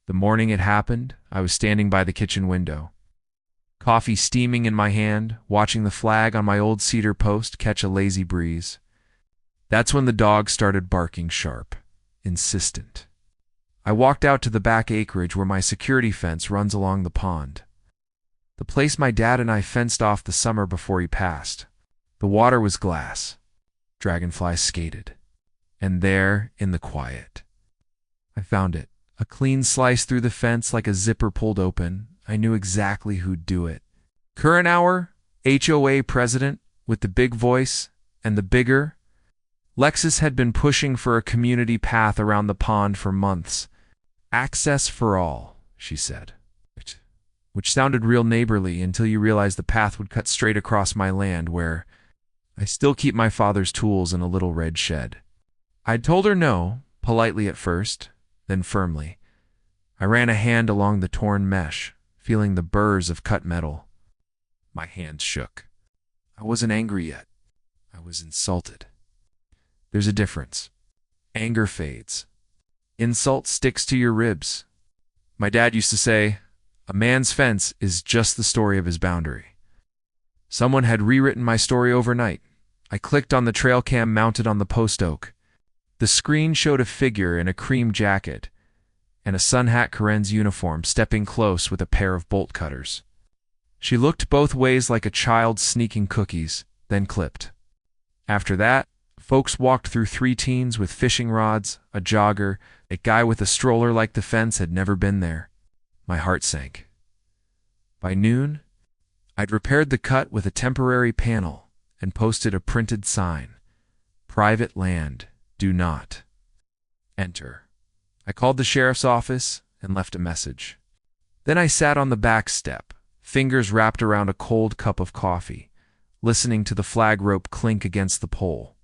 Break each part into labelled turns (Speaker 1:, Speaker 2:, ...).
Speaker 1: The morning it happened, I was standing by the kitchen window, coffee steaming in my hand, watching the flag on my old cedar post catch a lazy breeze. That's when the dog started barking sharp, insistent. I walked out to the back acreage where my security fence runs along the pond. The place my dad and I fenced off the summer before he passed. The water was glass. Dragonflies skated. And there, in the quiet, I found it. A clean slice through the fence like a zipper pulled open. I knew exactly who'd do it. Current hour, HOA president, with the big voice and the bigger. Lexus had been pushing for a community path around the pond for months. Access for all, she said, which sounded real neighborly until you realized the path would cut straight across my land where I still keep my father's tools in a little red shed. I'd told her no, politely at first, then firmly. I ran a hand along the torn mesh, feeling the burrs of cut metal. My hands shook. I wasn't angry yet. I was insulted. There's a difference. Anger fades. Insult sticks to your ribs. My dad used to say, a man's fence is just the story of his boundary. Someone had rewritten my story overnight. I clicked on the trail cam mounted on the post oak. The screen showed a figure in a cream jacket and a Sunhat Karen's uniform stepping close with a pair of bolt cutters. She looked both ways like a child sneaking cookies, then clipped. After that, folks walked through 3 teens with fishing rods, a jogger, a guy with a stroller like the fence had never been there. My heart sank. By noon, I'd repaired the cut with a temporary panel and posted a printed sign. Private land, do not enter. I called the sheriff's office and left a message. Then I sat on the back step, fingers wrapped around a cold cup of coffee, listening to the flag rope clink against the pole.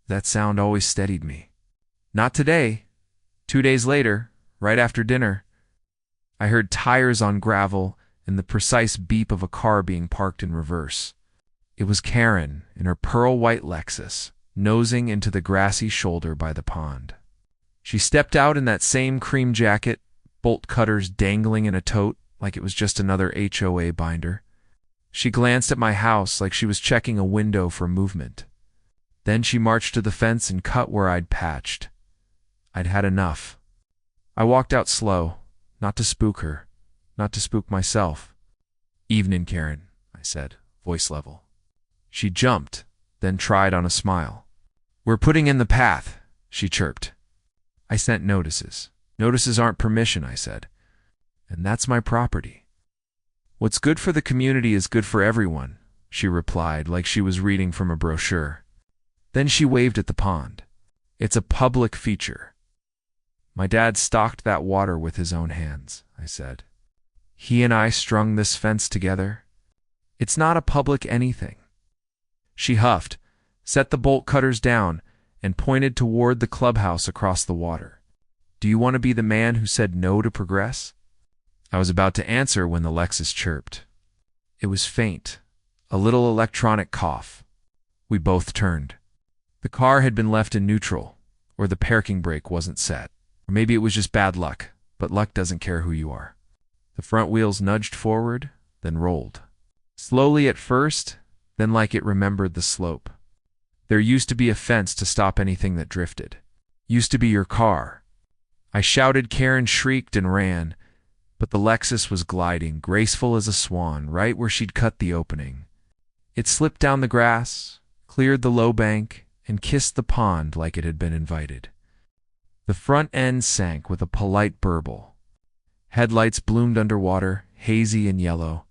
Speaker 1: That sound always steadied me. Not today. 2 days later, right after dinner, I heard tires on gravel and the precise beep of a car being parked in reverse. It was Karen in her pearl-white Lexus, nosing into the grassy shoulder by the pond. She stepped out in that same cream jacket, bolt cutters dangling in a tote like it was just another HOA binder. She glanced at my house like she was checking a window for movement. Then she marched to the fence and cut where I'd patched. I'd had enough. I walked out slow, not to spook her, not to spook myself. Evening, Karen, I said, voice level. She jumped, then tried on a smile. We're putting in the path, she chirped. I sent notices. Notices aren't permission, I said. And that's my property. What's good for the community is good for everyone, she replied like she was reading from a brochure. Then she waved at the pond. It's a public feature. My dad stocked that water with his own hands, I said. He and I strung this fence together. It's not a public anything. She huffed, set the bolt cutters down, and pointed toward the clubhouse across the water. Do you want to be the man who said no to progress? I was about to answer when the Lexus chirped. It was faint, a little electronic cough. We both turned. The car had been left in neutral, or the parking brake wasn't set. Or maybe it was just bad luck, but luck doesn't care who you are. The front wheels nudged forward, then rolled. Slowly at first, then like it remembered the slope. There used to be a fence to stop anything that drifted. Used to be your car. I shouted, Karen shrieked and ran, but the Lexus was gliding, graceful as a swan, right where she'd cut the opening. It slipped down the grass, cleared the low bank, and kissed the pond like it had been invited. The front end sank with a polite burble. Headlights bloomed underwater, hazy and yellow.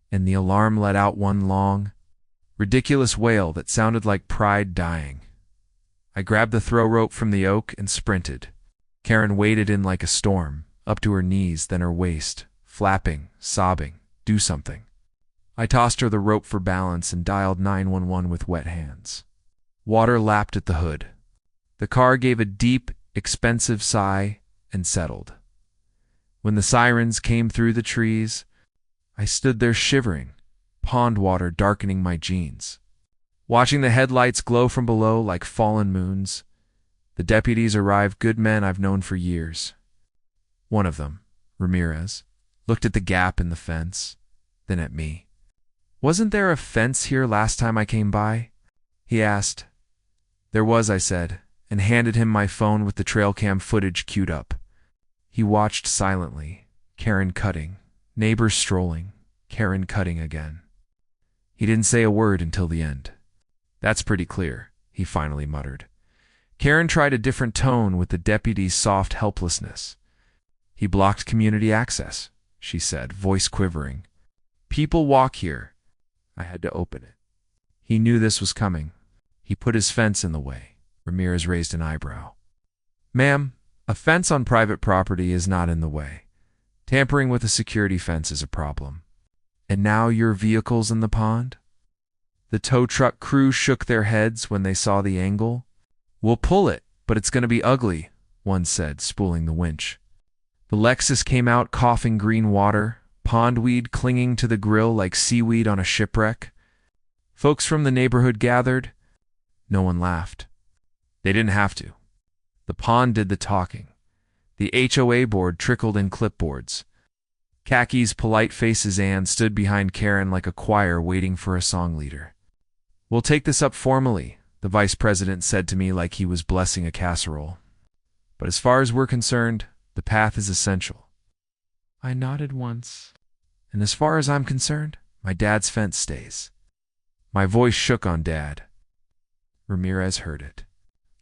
Speaker 1: And the alarm let out one long, ridiculous wail that sounded like pride dying. I grabbed the throw rope from the oak and sprinted. Karen waded in like a storm, up to her knees, then her waist, flapping, sobbing, do something. I tossed her the rope for balance and dialed 911 with wet hands. Water lapped at the hood. The car gave a deep, expensive sigh and settled. When the sirens came through the trees, I stood there shivering, pond water darkening my jeans. Watching the headlights glow from below like fallen moons, the deputies arrived, good men I've known for years. One of them, Ramirez, looked at the gap in the fence, then at me. "Wasn't there a fence here last time I came by?" he asked. "There was," I said, and handed him my phone with the trail cam footage queued up. He watched silently, Karen cutting, neighbors strolling, Karen cutting again. He didn't say a word until the end. "That's pretty clear," he finally muttered. Karen tried a different tone with the deputy's soft helplessness. "He blocked community access," she said, voice quivering. "People walk here." I had to open it. He knew this was coming. He put his fence in the way. Ramirez raised an eyebrow. "Ma'am, a fence on private property is not in the way. Tampering with a security fence is a problem." "And now your vehicle's in the pond?" The tow truck crew shook their heads when they saw the angle. "We'll pull it, but it's going to be ugly," one said, spooling the winch. The Lexus came out coughing green water, pondweed clinging to the grill like seaweed on a shipwreck. Folks from the neighborhood gathered. No one laughed. They didn't have to. The pond did the talking. The HOA board trickled in clipboards. Khaki's polite face Ann stood behind Karen like a choir waiting for a song leader. "We'll take this up formally," the vice president said to me like he was blessing a casserole. "But as far as we're concerned, the path is essential." I nodded once. "And as far as I'm concerned, my dad's fence stays." My voice shook on Dad. Ramirez heard it.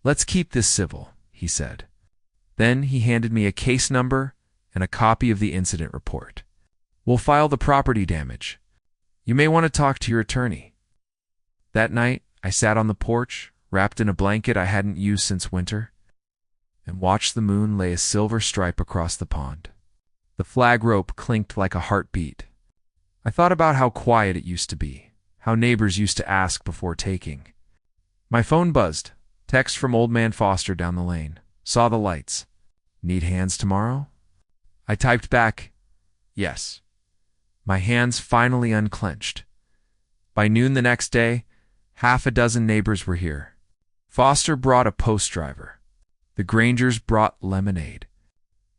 Speaker 1: "Let's keep this civil," he said. Then he handed me a case number and a copy of the incident report. "We'll file the property damage. You may want to talk to your attorney." That night, I sat on the porch, wrapped in a blanket I hadn't used since winter, and watched the moon lay a silver stripe across the pond. The flag rope clinked like a heartbeat. I thought about how quiet it used to be, how neighbors used to ask before taking. My phone buzzed. Text from Old Man Foster down the lane. Saw the lights. "Need hands tomorrow?" I typed back, "Yes." My hands finally unclenched. By noon the next day, half a dozen neighbors were here. Foster brought a post driver. The Grangers brought lemonade.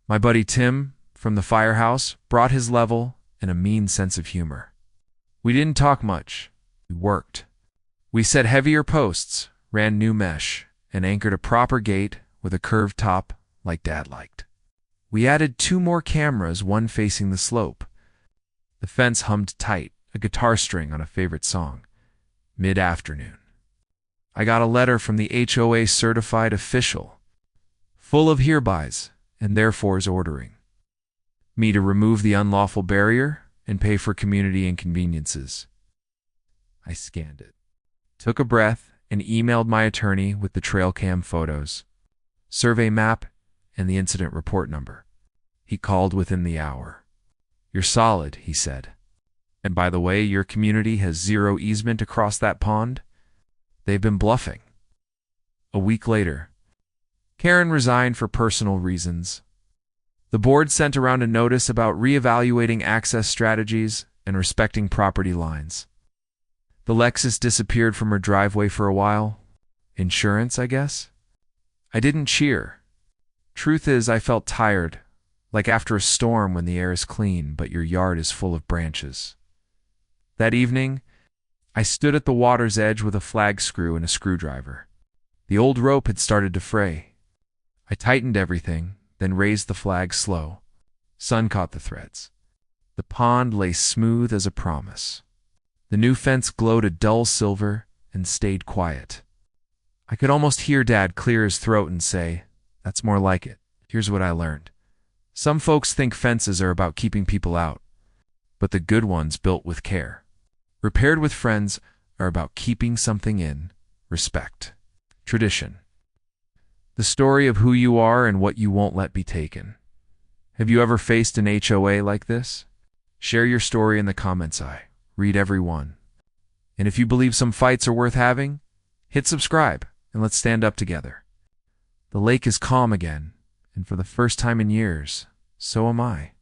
Speaker 1: My buddy Tim, from the firehouse, brought his level and a mean sense of humor. We didn't talk much. We worked. We set heavier posts, ran new mesh, and anchored a proper gate with a curved top like Dad liked. We added 2 more cameras, one facing the slope. The fence hummed tight, a guitar string on a favorite song. Mid-afternoon. I got a letter from the HOA certified official, full of herebys and therefores ordering me to remove the unlawful barrier and pay for community inconveniences. I scanned it, took a breath, and emailed my attorney with the trail cam photos, survey map, and the incident report number. He called within the hour. "You're solid," he said. "And by the way, your community has 0 easement across that pond. They've been bluffing." A week later, Karen resigned for personal reasons. The board sent around a notice about reevaluating access strategies and respecting property lines. The Lexus disappeared from her driveway for a while. Insurance, I guess? I didn't cheer. Truth is, I felt tired, like after a storm when the air is clean but your yard is full of branches. That evening, I stood at the water's edge with a flag screw and a screwdriver. The old rope had started to fray. I tightened everything, then raised the flag slow. Sun caught the threads. The pond lay smooth as a promise. The new fence glowed a dull silver and stayed quiet. I could almost hear Dad clear his throat and say, "That's more like it. Here's what I learned. Some folks think fences are about keeping people out, but the good ones built with care, repaired with friends, are about keeping something in, respect, tradition. The story of who you are and what you won't let be taken." Have you ever faced an HOA like this? Share your story in the comments. I read every one. And if you believe some fights are worth having, hit subscribe and let's stand up together. The lake is calm again, and for the first time in years, so am I.